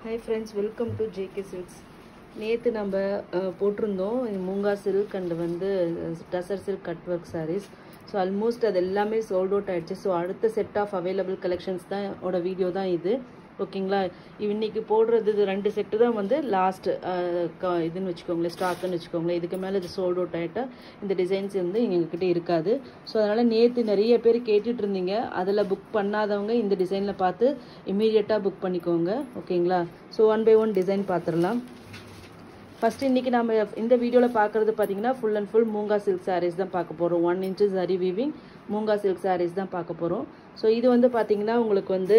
Hi friends, welcome to JK Silks. நேற்று நம்ம போட்டிருந்தோம் மூங்கா சில்க் அண்ட் வந்து tussar silk cut work saris. So almost அது எல்லாமே சோல்ட் அவுட் ஆகிடுச்சு. ஸோ அடுத்த செட் ஆஃப் அவைலபிள் கலெக்ஷன்ஸ் தான் ஓட வீடியோ தான் இது. ஓகேங்களா, இன்னைக்கு போடுறது இது 2 செட்டு தான் வந்து லாஸ்ட் இதுன்னு வச்சுக்கோங்களேன், ஸ்டாக்குன்னு வச்சுக்கோங்களேன். இதுக்கு மேலே இது சோல்ட் அவுட் ஆகிட்டா இந்த டிசைன்ஸ் வந்து எங்ககிட்ட இருக்காது. ஸோ அதனால் நேற்று நிறைய பேர் கேட்டுட்டு இருந்தீங்க. அதில் புக் பண்ணாதவங்க இந்த டிசைனில் பார்த்து இமீடியட்டாக புக் பண்ணிக்கோங்க. ஓகேங்களா, ஸோ 1 by 1 டிசைன் பார்த்துடலாம். ஃபஸ்ட்டு இன்றைக்கி நம்ம இந்த வீடியோவில் பார்க்குறது பார்த்தீங்கன்னா full and full Moonga silk saris தான் பார்க்க போகிறோம். 1 inch சரி வீவிங் மூங்கா சில்க் சாரீஸ் தான் பார்க்க போகிறோம். ஸோ இது வந்து பார்த்திங்கன்னா உங்களுக்கு வந்து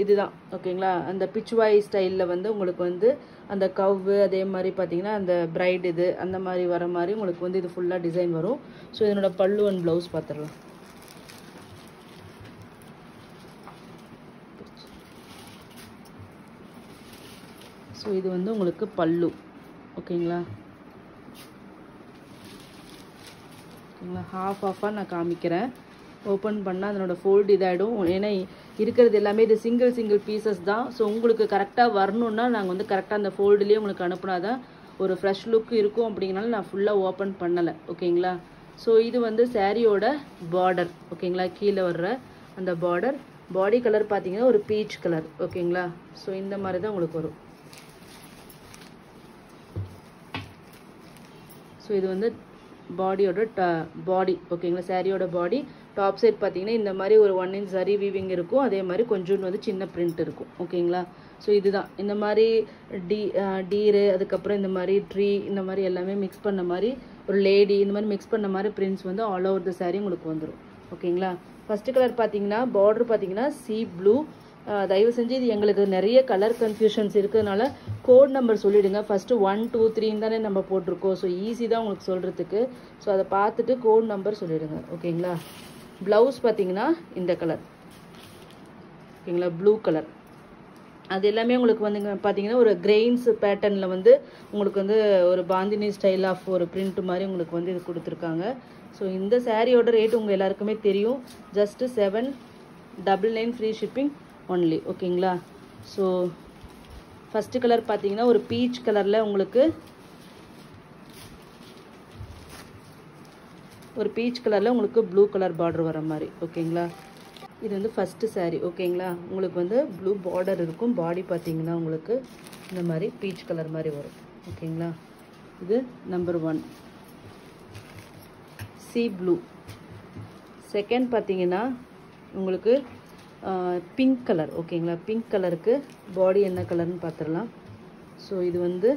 இதுதான் ஓகேங்களா. அந்த பிச்வாய் ஸ்டைலில் வந்து உங்களுக்கு வந்து அந்த கவ்வு அதே மாதிரி பார்த்திங்கன்னா அந்த பிரைட் இது அந்த மாதிரி வர மாதிரி உங்களுக்கு வந்து இது ஃபுல்லாக டிசைன் வரும். ஸோ இதனோட பல்லு அண்ட் ப்ளவுஸ் பார்த்துடலாம். ஸோ இது வந்து உங்களுக்கு பல்லு. ஓகேங்களா, ஹாஃபாக நான் காமிக்கிறேன். ஓப்பன் பண்ணால் அதனோட ஃபோல்டு இதாகிடும். ஏன்னா இருக்கிறது எல்லாமே இது சிங்கிள் பீசஸ் தான். ஸோ உங்களுக்கு கரெக்டாக வரணுன்னா நாங்கள் வந்து கரெக்டாக அந்த ஃபோல்டுலேயே உங்களுக்கு அனுப்புனா தான் ஒரு ஃப்ரெஷ் லுக் இருக்கும். அப்படிங்கனால நான் ஃபுல்லாக ஓப்பன் பண்ணலை. ஓகேங்களா, ஸோ இது வந்து சாரியோட பார்டர். ஓகேங்களா, கீழே வர்ற அந்த பார்டர். பாடி கலர் பார்த்தீங்கன்னா ஒரு பீச் கலர். ஓகேங்களா, ஸோ இந்த மாதிரி தான் உங்களுக்கு வரும். ஸோ இது வந்து பாடியோட பாடி. ஓகேங்களா, சாரியோட பாடி. டாப் சைட் பார்த்தீங்கன்னா இந்த மாதிரி ஒரு 1 inch சரி வீவிங் இருக்கும். அதே மாதிரி கொஞ்சோண்டு வந்து சின்ன பிரிண்ட் இருக்கும். ஓகேங்களா, ஸோ இதுதான் இந்த மாதிரி டீரு அதுக்கப்புறம் இந்த மாதிரி ட்ரீ இந்த மாதிரி எல்லாமே மிக்ஸ் பண்ண மாதிரி ஒரு லேடி இந்த மாதிரி மிக்ஸ் பண்ண மாதிரி பிரிண்ட்ஸ் வந்து ஆல் ஓவர் த சாரி உங்களுக்கு வந்துடும். ஓகேங்களா, ஃபஸ்ட்டு கலர் பார்த்தீங்கன்னா பார்டர் பார்த்தீங்கன்னா சீ ப்ளூ. தயவு செஞ்சு இது எங்களுக்கு நிறைய கலர் கன்ஃபியூஷன்ஸ் இருக்கிறதுனால கோட் நம்பர் சொல்லிவிடுங்க. ஃபஸ்ட்டு 1 2 3 தானே நம்ம போட்டிருக்கோம். ஸோ ஈஸி தான் உங்களுக்கு சொல்கிறதுக்கு. ஸோ அதை பார்த்துட்டு கோட் நம்பர் சொல்லிவிடுங்க. ஓகேங்களா, ப்ளவுஸ் பார்த்தீங்கன்னா இந்த கலர். ஓகேங்களா, ப்ளூ கலர். அது எல்லாமே உங்களுக்கு வந்து பார்த்தீங்கன்னா ஒரு கிரெயின்ஸ் பேட்டர்னில் வந்து உங்களுக்கு வந்து ஒரு பாந்தினி ஸ்டைல் ஆஃப் ஒரு பிரிண்ட் மாதிரி உங்களுக்கு வந்து இது கொடுத்துருக்காங்க. ஸோ இந்த சாரியோட ரேட் உங்கள் எல்லாருக்குமே தெரியும். Just 799 free shipping only. ஓகேங்களா, ஸோ ஃபஸ்ட்டு கலர் பார்த்தீங்கன்னா ஒரு பீச் கலரில் உங்களுக்கு ப்ளூ கலர் பார்டர் வர மாதிரி. ஓகேங்களா, இது வந்து ஃபஸ்ட்டு சாரீ. ஓகேங்களா, உங்களுக்கு வந்து ப்ளூ பார்டர் இருக்கும். பாடி பார்த்தீங்கன்னா உங்களுக்கு இந்த மாதிரி பீச் கலர் மாதிரி வரும். ஓகேங்களா, இது நம்பர் 1 சி ப்ளூ. செகண்ட் பார்த்தீங்கன்னா உங்களுக்கு பிங்க் கலர். ஓகேங்களா, பிங்க் கலருக்கு பாடி என்ன கலர்னு பார்த்துடலாம். ஸோ இது வந்து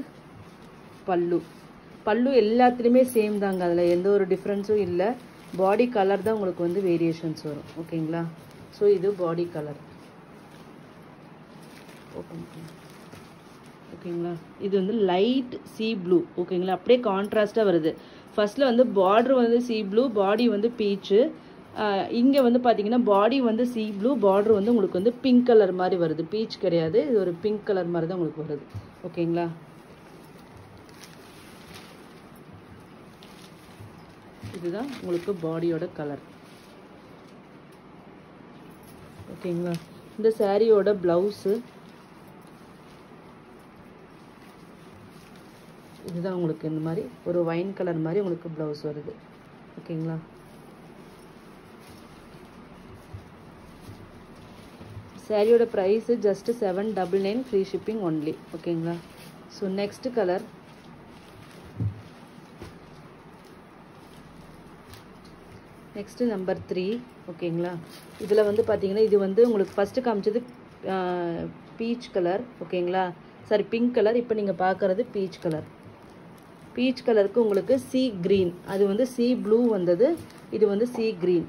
பல்லு எல்லாத்துலேயுமே சேம் தாங்க. அதில் எந்த ஒரு டிஃப்ரென்ஸும் இல்லை. பாடி கலர் தான் உங்களுக்கு வந்து வேரியேஷன்ஸ் வரும். ஓகேங்களா, ஸோ இது பாடி கலர். ஓகேங்களா, இது வந்து லைட் சீ ப்ளூ. ஓகேங்களா, அப்படியே கான்ட்ராஸ்டாக வருது. ஃபர்ஸ்ட்டில் வந்து பார்டர் வந்து சீ ப்ளூ, பாடி வந்து பீச்சு. இங்கே வந்து பார்த்தீங்கன்னா பாடி வந்து சீ ப்ளூ, பார்டர் வந்து உங்களுக்கு வந்து பிங்க் கலர் மாதிரி வருது. பீச் கிடையாது, இது ஒரு பிங்க் கலர் மாதிரி தான் உங்களுக்கு வருது. ஓகேங்களா, இதுதான் உங்களுக்கு பாடியோட கலர். ஓகேங்களா, இந்த சாரியோட ப்ளவுஸு இதுதான் உங்களுக்கு இந்த மாதிரி ஒரு வைன் கலர் மாதிரி உங்களுக்கு ப்ளவுஸ் வருது. ஓகேங்களா, சாரியோட price just 799 free shipping only. ஓகேங்களா, so next colour next number 3. ஓகேங்களா, இதில் வந்து பார்த்தீங்கன்னா இது வந்து உங்களுக்கு ஃபஸ்ட்டு காமிச்சது பீச் கலர். ஓகேங்களா, சாரி பிங்க் கலர். இப்போ நீங்கள் பார்க்குறது பீச் கலர். பீச் கலருக்கு உங்களுக்கு சீ க்ரீன். அது வந்து சீ ப்ளூ வந்தது, இது வந்து சீ க்ரீன்.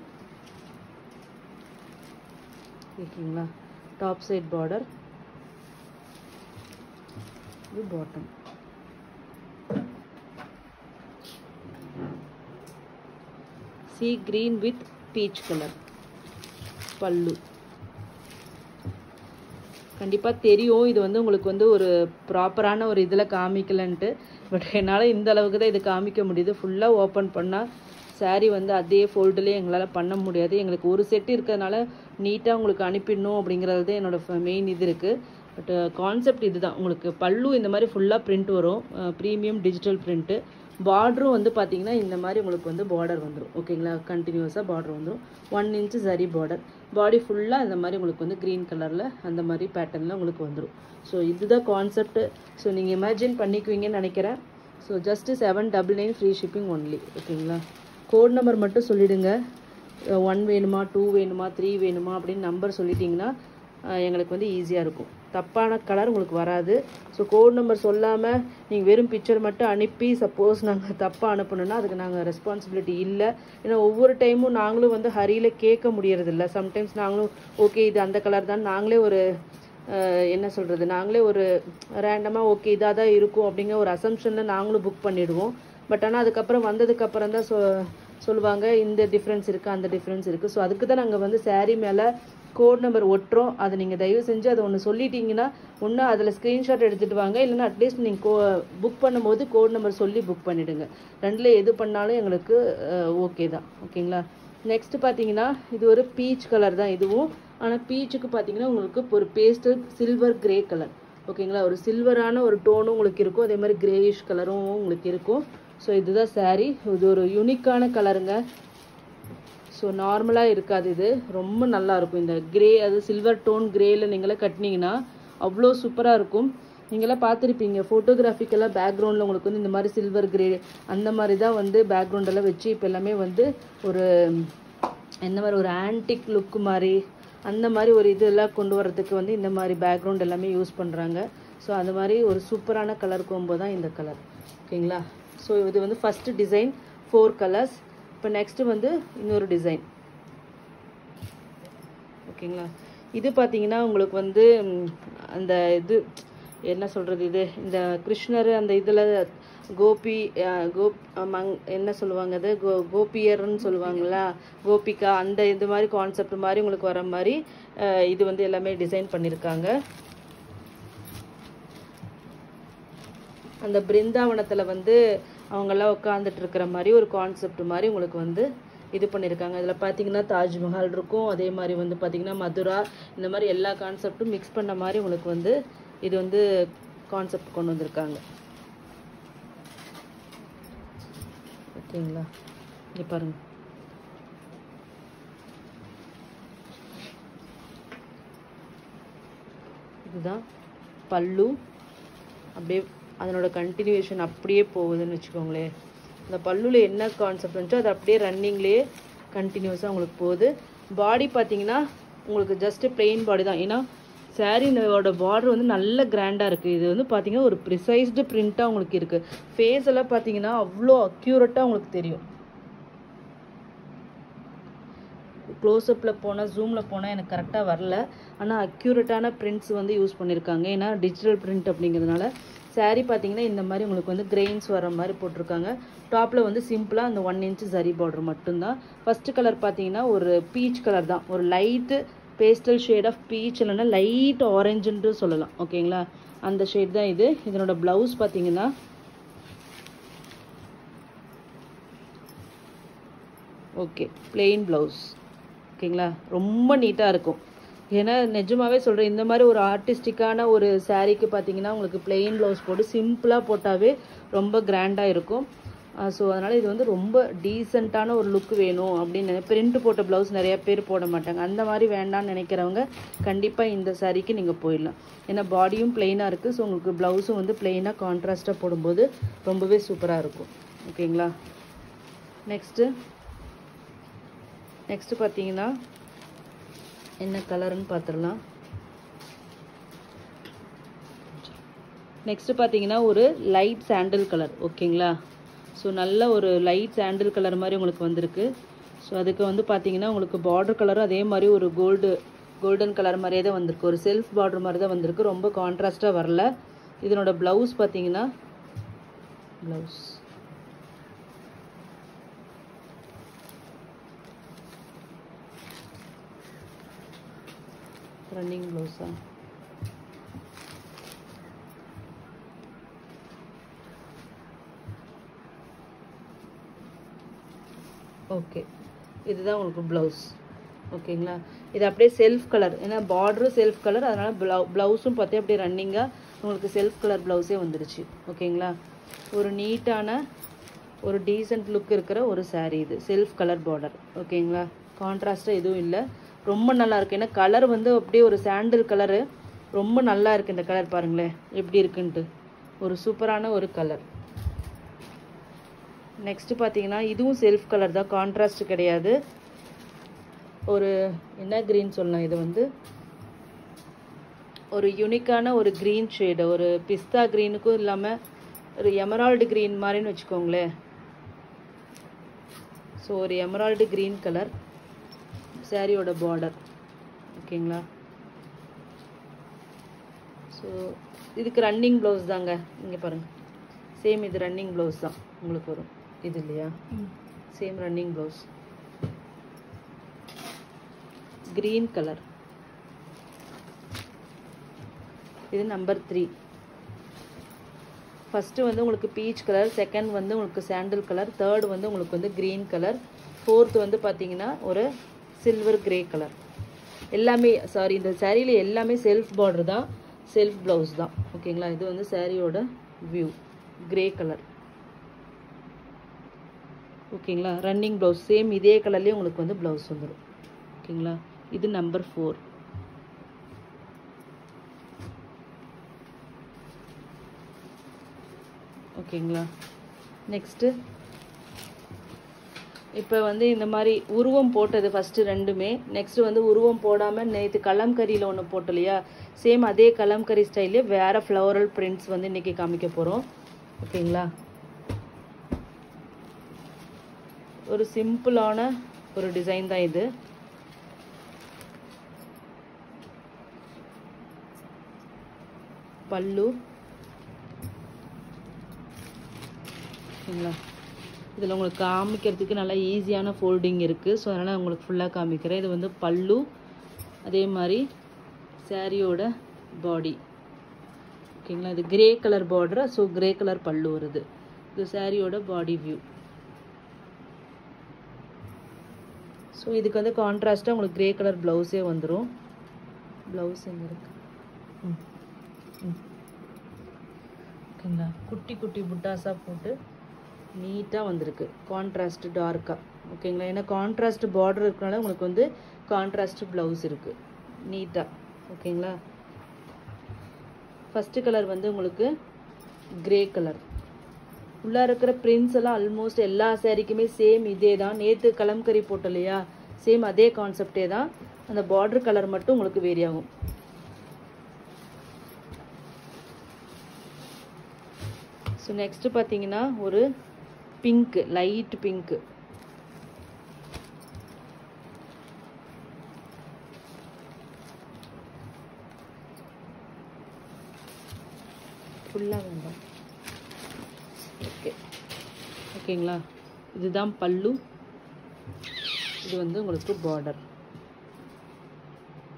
ஓகேங்களா, டாப் சைட் பார்டர், இது bottom. Sea green with peach colour pallu. கண்டிப்பாக தெரியும் இது வந்து உங்களுக்கு வந்து ஒரு ப்ராப்பரான ஒரு இதில் காமிக்கலன்ட்டு. பட் என்னால் இந்த அளவுக்கு தான் இது காமிக்க முடியுது. ஃபுல்லாக ஓப்பன் பண்ணால் சாரீ வந்து அதே ஃபோல்டுலேயே எங்களால் பண்ண முடியாது. எங்களுக்கு ஒரு செட்டு இருக்கிறதுனால நீட்டாக உங்களுக்கு அனுப்பிடணும் அப்படிங்கிறது தான் என்னோடய மெயின் இது இருக்குது. பட் கான்செப்ட் இதுதான். உங்களுக்கு பல்லு இந்த மாதிரி ஃபுல்லாக பிரிண்ட் வரும், ப்ரீமியம் டிஜிட்டல் பிரிண்ட்டு. பார்டரும் வந்து பார்த்தீங்கன்னா இந்த மாதிரி உங்களுக்கு வந்து பார்டர் வந்துடும். ஓகேங்களா, கண்டினியூஸாக பார்டர் வந்துடும். 1 inch சரி பார்டர். பாடி ஃபுல்லாக இந்த மாதிரி உங்களுக்கு வந்து க்ரீன் கலரில் அந்த மாதிரி பேட்டர்னில் உங்களுக்கு வந்துடும். ஸோ இதுதான் கான்செப்ட். ஸோ நீங்கள் இமேஜின் பண்ணிக்குவீங்கன்னு நினைக்கிறேன். So just 799 free shipping only. ஓகேங்களா, கோட் நம்பர் மட்டும் சொல்லிவிடுங்க. 1 வேணுமா, 2 வேணுமா, 3 வேணுமா அப்படின்னு நம்பர் சொல்லிட்டிங்கன்னா எங்களுக்கு வந்து ஈஸியாக இருக்கும். தப்பான கலர் உங்களுக்கு வராது. ஸோ கோட் நம்பர் சொல்லாமல் நீங்கள் வெறும் பிக்சர் மட்டும் அனுப்பி சப்போஸ் நாங்கள் தப்பாக அனுப்பணுன்னா அதுக்கு நாங்கள் ரெஸ்பான்சிபிலிட்டி இல்லை. ஏன்னா ஒவ்வொரு டைமும் நாங்களும் வந்து ஹரியில் கேட்க முடியறதில்ல. சம்டைம்ஸ் நாங்களும் ஓகே இது அந்த கலர் தான் நாங்களே ஒரு என்ன சொல்கிறது, நாங்களே ஒரு ரேண்டமாக ஓகே இதாக தான் இருக்கும் அப்படிங்கிற ஒரு அசம்ஷனில் நாங்களும் புக் பண்ணிவிடுவோம். பட் ஆனால் அதுக்கப்புறம் வந்ததுக்கப்புறம் தான் சொல்லுவாங்க இந்த டிஃப்ரென்ஸ் இருக்குது அந்த டிஃப்ரென்ஸ் இருக்குது. ஸோ அதுக்கு தான் நாங்கள் வந்து சாரீ மேலே கோட் நம்பர் ஒட்டுறோம். அதை நீங்கள் தயவு செஞ்சு அதை ஒன்று சொல்லிட்டீங்கன்னா ஒன்று அதில் ஸ்க்ரீன்ஷாட் எடுத்துகிட்டு வாங்க, இல்லைன்னா அட்லீஸ்ட் நீங்கள் புக் பண்ணும்போது கோட் நம்பர் சொல்லி புக் பண்ணிவிடுங்க. ரெண்டில் எது பண்ணாலும் எங்களுக்கு ஓகே தான். ஓகேங்களா, நெக்ஸ்ட்டு பார்த்தீங்கன்னா இது ஒரு பீச் கலர் தான் இதுவும். ஆனால் பீச்சுக்கு பார்த்தீங்கன்னா உங்களுக்கு ஒரு பேஸ்டல் சில்வர் கிரே கலர். ஓகேங்களா, ஒரு சில்வரான ஒரு டோனும் உங்களுக்கு இருக்கும், அதே மாதிரி கிரேயிஷ் கலரும் உங்களுக்கு இருக்கும். ஸோ இதுதான் சாரீ. இது ஒரு யூனிக்கான கலருங்க. ஸோ நார்மலாக இருக்காது, இது ரொம்ப நல்லாயிருக்கும். இந்த கிரே அது சில்வர் டோன் கிரேயில் நீங்களே கட்டினீங்கன்னா அவ்வளோ சூப்பராக இருக்கும். நீங்களாம் பார்த்துருப்பீங்க ஃபோட்டோகிராஃபிக்கெல்லாம் பேக்ரவுண்டில் உங்களுக்கு வந்து இந்த மாதிரி சில்வர் கிரே அந்த மாதிரி தான் வந்து பேக்ரவுண்டெல்லாம் வச்சு இப்போ எல்லாமே வந்து ஒரு என்ன மாதிரி ஒரு ஆன்டிக் லுக்கு மாதிரி அந்த மாதிரி ஒரு இதெல்லாம் கொண்டு வரதுக்கு வந்து இந்த மாதிரி பேக்ரவுண்ட் எல்லாமே யூஸ் பண்ணுறாங்க. ஸோ அந்த மாதிரி ஒரு சூப்பரான கலர் கோம்போ தான் இந்த கலர். ஓகேங்களா, ஸோ இது வந்து ஃபஸ்ட்டு டிசைன் 4 கலர்ஸ். இப்போ நெக்ஸ்ட்டு வந்து இன்னொரு டிசைன். ஓகேங்களா, இது பார்த்தீங்கன்னா உங்களுக்கு வந்து அந்த இது என்ன சொல்கிறது, இது இந்த கிருஷ்ணர் அந்த இதில் கோபி என்ன சொல்லுவாங்க அது கோபியர்னு சொல்லுவாங்களா, கோபிகா அந்த இது மாதிரி கான்செப்ட் மாதிரி உங்களுக்கு வர மாதிரி இது வந்து எல்லாமே டிசைன் பண்ணியிருக்காங்க. அந்த பிருந்தாவனத்தில் வந்து அவங்கெல்லாம் உட்காந்துட்டு இருக்கிற மாதிரி ஒரு கான்செப்ட் மாதிரி உங்களுக்கு வந்து இது பண்ணியிருக்காங்க. இதில் பார்த்தீங்கன்னா தாஜ்மஹால் இருக்கும், அதே மாதிரி வந்து பார்த்தீங்கன்னா மதுரா, இந்த மாதிரி எல்லா கான்செப்டும் மிக்ஸ் பண்ண மாதிரி உங்களுக்கு வந்து இது வந்து கான்செப்ட் கொண்டு வந்திருக்காங்க. ஓகேங்களா, இங்கே பாருங்க, இதுதான் பல்லு. அப்படியே அதனோட கண்டினியூஷன் அப்படியே போகுதுன்னு வச்சுக்கோங்களேன். அந்த பல்லுவில் என்ன கான்செப்ட் வந்துச்சோ அது அப்படியே ரன்னிங்லேயே கண்டினியூஸாக உங்களுக்கு போகுது. பாடி பார்த்தீங்கன்னா உங்களுக்கு ஜஸ்ட்டு பிளெயின் பாடி தான். ஏன்னா சாரீனோட பார்டர் வந்து நல்ல கிராண்டாக இருக்குது. இது வந்து பார்த்தீங்கன்னா ஒரு ப்ரிசைஸ்டு பிரிண்ட்டாக உங்களுக்கு இருக்குது. ஃபேஸ் எல்லாம் பார்த்தீங்கன்னா அவ்வளோ அக்யூரேட்டாக உங்களுக்கு தெரியும். க்ளோஸ்அப்பில் போனால் ஜூமில் போனால் எனக்கு கரெக்டாக வரல, ஆனால் அக்யூரேட்டான பிரிண்ட்ஸ் வந்து யூஸ் பண்ணியிருக்காங்க. ஏன்னா டிஜிட்டல் பிரிண்ட் அப்படிங்கிறதுனால சாரீ பார்த்தீங்கன்னா இந்த மாதிரி உங்களுக்கு வந்து கிரெயின்ஸ் வர மாதிரி போட்டிருக்காங்க. டாப்பில் வந்து சிம்பிளாக அந்த 1 inch சரி பார்டர் மட்டும்தான். ஃபஸ்ட்டு கலர் பார்த்தீங்கன்னா ஒரு பீச் கலர் தான், ஒரு light pastel shade of peach இல்லைன்னா லைட் ஆரஞ்சுன்ட்டு சொல்லலாம். ஓகேங்களா, அந்த ஷேட் தான் இது. இதனோட ப்ளவுஸ் பார்த்தீங்கன்னா ஓகே பிளெயின் ப்ளவுஸ். ஓகேங்களா, ரொம்ப நீட்டாக இருக்கும். ஏன்னா நிஜமாகவே சொல்கிறேன், இந்த மாதிரி ஒரு ஆர்டிஸ்டிக்கான ஒரு சாரீக்கு பார்த்தீங்கன்னா உங்களுக்கு பிளெயின் ப்ளவுஸ் போட்டு சிம்பிளாக போட்டாவே ரொம்ப கிராண்டாக இருக்கும். ஸோ அதனால் இது வந்து ரொம்ப டீசெண்டான ஒரு லுக் வேணும் அப்படின்னு பிரிண்ட் போட்ட ப்ளவுஸ் நிறைய பேர் போட மாட்டாங்க. அந்த மாதிரி வேண்டாம்னு நினைக்கிறவங்க கண்டிப்பாக இந்த சாரீக்கு நீங்கள் போயிடலாம். ஏன்னா பாடியும் பிளெயினாக இருக்குது. ஸோ உங்களுக்கு ப்ளவுஸும் வந்து பிளெயினாக கான்ட்ராஸ்ட்டாக போடும்போது ரொம்பவே சூப்பராக இருக்கும். ஓகேங்களா, நெக்ஸ்ட்டு பார்த்தீங்கன்னா என்ன கலருன்னு பார்த்துடலாம். நெக்ஸ்ட்டு பார்த்தீங்கன்னா ஒரு லைட் சாண்டில் கலர். ஓகேங்களா, ஸோ நல்ல ஒரு லைட் சாண்டில் கலர் மாதிரி உங்களுக்கு வந்திருக்கு. ஸோ அதுக்கு வந்து பார்த்தீங்கன்னா உங்களுக்கு பார்டர் கலரும் அதே மாதிரி ஒரு கோல்டன் கலர் மாதிரியே தான் வந்திருக்கு. ஒரு செல்ஃப் பார்டர் மாதிரி தான் வந்திருக்கு, ரொம்ப கான்ட்ராஸ்ட்டாக வரல. இதனோட ப்ளவுஸ் பார்த்தீங்கன்னா ப்ளவுஸ் ரன்னிங் ப்ளவுஸா, ஓகே இதுதான் உங்களுக்கு ப்ளவுஸ். ஓகேங்களா, இது அப்படியே செல்ஃப் கலர், ஏன்னா பார்டரும் செல்ஃப் கலர், அதனால் ப்ளவுஸும் பார்த்தே அப்படியே ரன்னிங்காக உங்களுக்கு செல்ஃப் கலர் ப்ளவுஸே வந்துருச்சு. ஓகேங்களா, ஒரு நீட்டான ஒரு டீசென்ட் லுக் இருக்கிற ஒரு சாரீ இது, செல்ஃப் கலர் பார்டர். ஓகேங்களா, கான்ட்ராஸ்ட்டாக எதுவும் இல்லை, ரொம்ப நல்லாயிருக்கு. ஏன்னா கலர் வந்து அப்படியே ஒரு சாண்டில் கலரு, ரொம்ப நல்லா இருக்குது இந்த கலர். பாருங்களேன் எப்படி இருக்குன்ட்டு, ஒரு சூப்பரான ஒரு கலர். நெக்ஸ்ட்டு பார்த்தீங்கன்னா இதுவும் செல்ஃப் கலர் தான், கான்ட்ராஸ்ட் கிடையாது. ஒரு என்ன க்ரீன் சொல்லலாம், இது வந்து ஒரு யூனிக்கான ஒரு க்ரீன் ஷேடு, ஒரு பிஸ்தா க்ரீனுக்கும் இல்லாமல் ஒரு எமரால்டு க்ரீன் மாதிரின்னு வச்சுக்கோங்களேன். ஸோ ஒரு எமரால்டு க்ரீன் கலர் சாரியோட பார்டர். ஓகேங்களா, ஸோ இதுக்கு ரன்னிங் ப்ளவுஸ் தாங்க, இங்கே பாருங்கள், சேம் இது ரன்னிங் ப்ளவுஸ் தான் உங்களுக்கு வரும் இது இல்லையா, same running blouse, green colour. இது நம்பர் 3. ஃபஸ்ட்டு வந்து உங்களுக்கு பீச் கலர், செகண்ட் வந்து உங்களுக்கு சாண்டில் கலர், தேர்ட் வந்து உங்களுக்கு வந்து க்ரீன் கலர், ஃபோர்த் வந்து பார்த்தீங்கன்னா ஒரு சில்வர் கிரே கலர். எல்லாமே சாரி, இந்த சாரியில் எல்லாமே செல்ஃப் பார்டர் தான், செல்ஃப் ப்ளவுஸ் தான். ஓகேங்களா, இது வந்து சாரியோட வியூ, கிரே கலர். ஓகேங்களா, ரன்னிங் ப்ளவுஸ் சேம் இதே கலர்லேயே உங்களுக்கு வந்து ப்ளவுஸ் வந்துடும். ஓகேங்களா, இது நம்பர் 4. ஓகேங்களா, நெக்ஸ்ட்டு இப்போ வந்து இந்த மாதிரி உருவம் போட்டது ஃபஸ்ட்டு ரெண்டுமே. நெக்ஸ்ட்டு வந்து உருவம் போடாமல் நேற்று கலம்கரியில் ஒன்று போட்டோம் இல்லையா, சேம் அதே கலம்கரி ஸ்டைல்லே வேறு ஃப்ளவரல் பிரிண்ட்ஸ் வந்து இன்றைக்கி காமிக்க போகிறோம். ஓகேங்களா, ஒரு சிம்பிளான ஒரு டிசைன் தான் இது. பல்லு. ஓகேங்களா, இதில் உங்களுக்கு காமிக்கிறதுக்கு நல்லா ஈஸியான ஃபோல்டிங் இருக்குது, ஸோ அதனால் உங்களுக்கு ஃபுல்லாக காமிக்கிறேன். இது வந்து பல்லு, அதே மாதிரி சாரியோட பாடி. ஓகேங்களா, இது grey colour border, so grey colour பல்லு வருது. இது சாரியோட பாடி வியூ. ஸோ இதுக்கு வந்து கான்ட்ராஸ்ட்டாக உங்களுக்கு கிரே கலர் ப்ளவுஸே வந்துடும். ப்ளவுஸ் எங்கே இருக்குது? ஓகேங்களா, குட்டி குட்டி புட்டாஸாக போட்டு நீட்டாக வந்திருக்கு, கான்ட்ராஸ்ட் டார்க்காக. ஓகேங்களா, ஏன்னா கான்ட்ராஸ்ட் பார்டர் இருக்கனால உங்களுக்கு வந்து கான்ட்ராஸ்ட் ப்ளவுஸ் இருக்குது நீட்டாக. ஓகேங்களா, ஃபஸ்ட்டு கலர் வந்து உங்களுக்கு கிரே கலர். உள்ளே இருக்கிற பிரிண்ட்ஸ் எல்லாம் ஆல்மோஸ்ட் எல்லா சாரிக்குமே சேம் இதே தான். நேற்று கலம்கரி போட்டோம் இல்லையா, சேம் அதே கான்செப்டே தான், அந்த பார்டர் கலர் மட்டும் உங்களுக்கு வேரி ஆகும். ஸோ நெக்ஸ்ட்டு பார்த்தீங்கன்னா ஒரு பிங்க்கு, லைட் பிங்க்கு. ஃபுல்லாக வேண்டாம். ஓகே, ஓகேங்களா, இதுதான் பல்லு, இது வந்து உங்களுக்கு பார்டர்.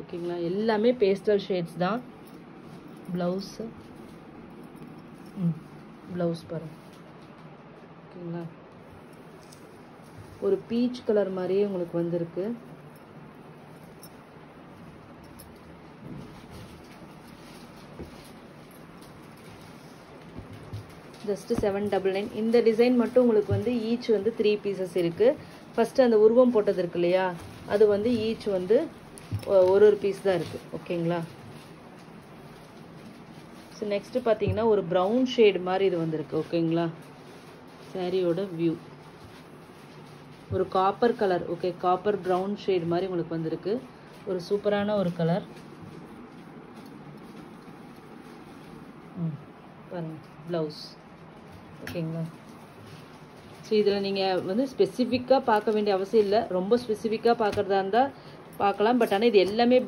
ஓகேங்களா, எல்லாமே பேஸ்டல் ஷேட்ஸ் தான். ப்ளவுஸு, ப்ளவுஸ் பாருங்க. ஓகேங்களா, ஒரு பீச் கலர் மாதிரியே உங்களுக்கு வந்திருக்கு. ஜஸ்ட் 799. இந்த டிசைன் மட்டும் உங்களுக்கு வந்து ஈச் வந்து 3 பீசஸ் இருக்குது. ஃபஸ்ட்டு அந்த உருவம் போட்டது இருக்கு இல்லையா, அது வந்து ஈச் வந்து ஒரு பீஸ் தான் இருக்குது. ஓகேங்களா, ஸோ நெக்ஸ்ட்டு பார்த்தீங்கன்னா ஒரு ப்ரௌன் ஷேடு மாதிரி இது வந்திருக்கு. ஓகேங்களா, சாரியோட வியூ ஒரு copper colour. Okay, copper brown shade மாதிரி உங்களுக்கு வந்திருக்கு, ஒரு சூப்பரான ஒரு கலர். பாருங்கள் ப்ளவுஸ். ஓகேங்களா, ஸோ இதில் நீங்கள் வந்து ஸ்பெசிஃபிக்காக பார்க்க வேண்டிய அவசியம் இல்லை, ரொம்ப ஸ்பெசிஃபிக்காக பார்க்குறதா இருந்தால் பார்க்கலாம். பட் ஆனால் இது எல்லாமே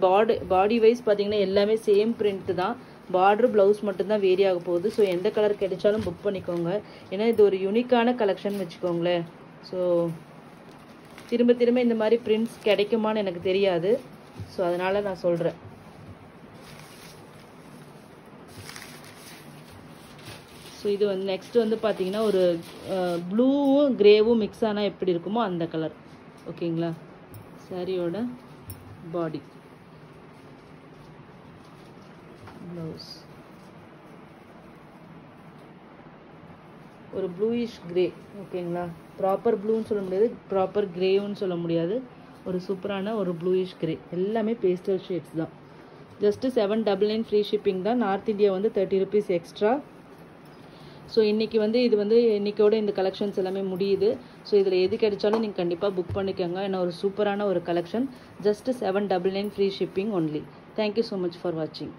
பாடி வைஸ் பார்த்தீங்கன்னா எல்லாமே சேம் பிரிண்ட்டு தான், பார்டர் ப்ளவுஸ் மட்டும்தான் வேரி ஆக போகுது. ஸோ எந்த கலர் கிடைச்சாலும் புக் பண்ணிக்கோங்க, ஏன்னா இது ஒரு யூனிக்கான கலெக்ஷன் வச்சுக்கோங்களேன். ஸோ திரும்ப திரும்ப இந்த மாதிரி பிரிண்ட்ஸ் கிடைக்குமான்னு எனக்கு தெரியாது, ஸோ அதனால் நான் சொல்கிறேன். ஸோ இது வந்து நெக்ஸ்ட் வந்து பார்த்தீங்கன்னா ஒரு ப்ளூவும் கிரேவும் மிக்ஸ் ஆனால் எப்படி இருக்குமோ அந்த கலர். ஓகேங்களா, சாரியோட பாடி ப்ளவுஸ் ஒரு ப்ளூயிஷ் கிரே ஓகேங்களா. ப்ராப்பர் ப்ளூன்னு சொல்ல முடியாது, ப்ராப்பர் கிரேன்னு சொல்ல முடியாது, ஒரு சூப்பரான ஒரு ப்ளூயிஷ் கிரே. எல்லாமே பேஸ்டல் ஷேட்ஸ் தான். ஜஸ்ட்டு 799 ஃப்ரீ ஷிப்பிங் தான். நார்த் இந்தியா வந்து 30 rupees எக்ஸ்ட்ரா. ஸோ இன்றைக்கி வந்து இது வந்து இன்றைக்கோட இந்த கலெக்ஷன்ஸ் எல்லாமே முடியுது. ஸோ இதில் எது கிடைச்சாலும் நீங்கள் கண்டிப்பாக புக் பண்ணிக்கோங்க. ஏன்னா ஒரு சூப்பரான ஒரு collection. Just 799 free shipping only. Thank you so much for வாட்சிங்.